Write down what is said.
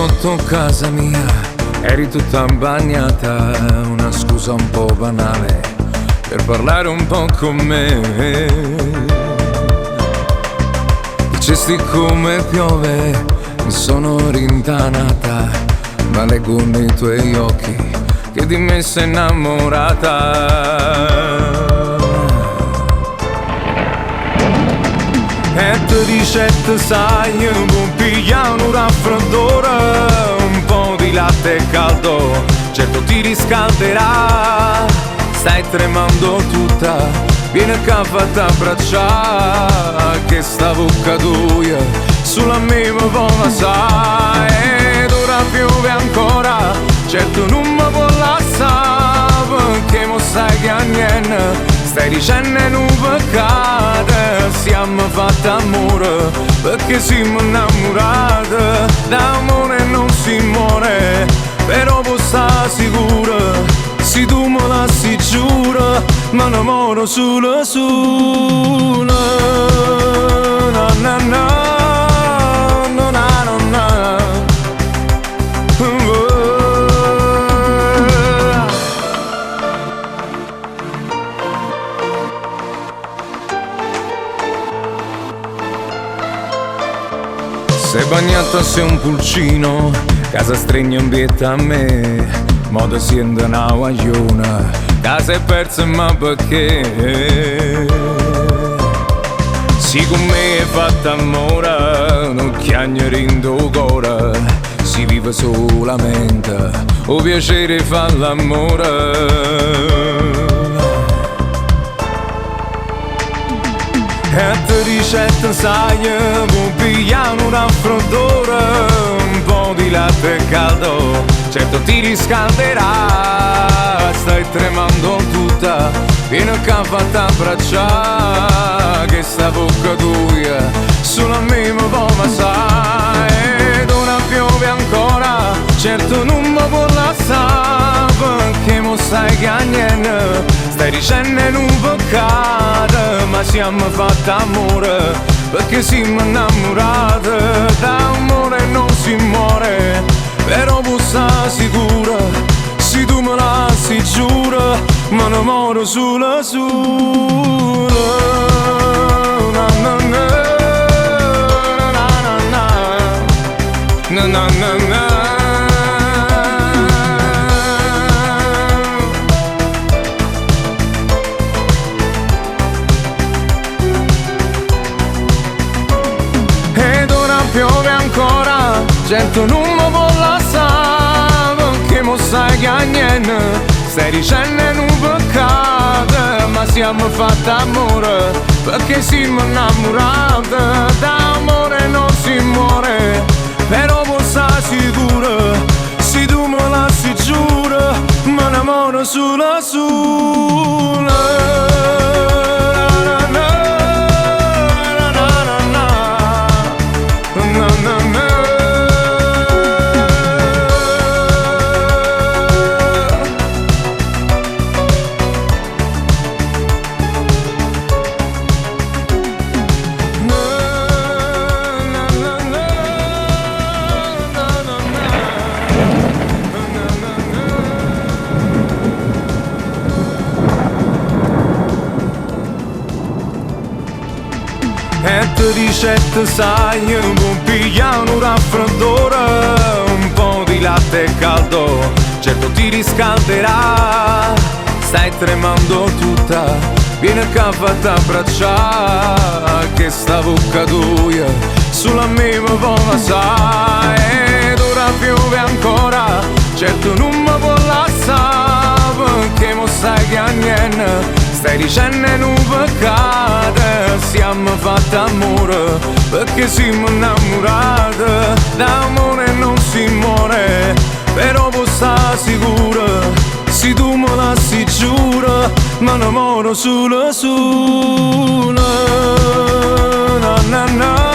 sotto casa mia, eri tutta bagnata, una scusa un po' banale per parlare un po' con me. Dicesti come piove, mi sono rintanata, ma leggo nei tuoi occhi che di me sei innamorata. E te ricette sai, può pigliare un raffreddore, un po' di latte caldo, certo ti riscalderà. Stai tremando tutta, vieni qua fatta abbracciare, che sta bocca tua sulla mia vola sai. Ed ora piove ancora, certo non mi può lasciare, perché mo sai che a niente stai dicendo un peccato. Siamo fatti amore perché siamo innamorati, d'amore non si muore, però può stare sicuro, se tu me la si giura, mi innamoro solo solo. Na na na, na na na na. Sei bagnata, sei un pulcino, casa stregna in bietta a me, modo siendo una guagliona, casa è persa ma perché? Si con me è fatta amore, non chiagnere in d'ogora, si vive solamente, o piacere fa l'amore. E te ricette sai, può pigliare un raffreddore, un po' di latte caldo, certo ti riscalderà. Stai tremando tutta, vieni qua fatta abbracciare, che sta bocca tua sulla mia vola sai. Ed ora piove ancora, certo non mi può lasciare, perché mo sai che a niente stai dicendo un peccato, ma siamo fatti amore perché siamo innamorati, d'amore non si muore, però può stare sicura, se tu me la si giura, mi innamoro solo solo. Na na na, na na na, na na na na. Piove ancora, certo non mi può lasciare, perché mo sai che a niente stai dicendo un peccato, ma siamo fatti amore perché siamo innamorati, d'amore non si muore, però può stare sicuro, se tu me la si giura, mi innamoro solo solo. E te ricette sai, può pigliare un raffreddore, un po' di latte caldo, certo ti riscalderà. Stai tremando tutta, vieni qua fatta abbracciare, che sta bocca tua sulla mia vola sai. Ed ora piove ancora, certo non mi può lasciare, perché mo sai che a niente stai dicendo un peccato, siamo fatti amore perché siamo innamorati, d'amore non si muore, però può stare sicura, se tu me la si giura, mi innamoro solo solo. Na na na.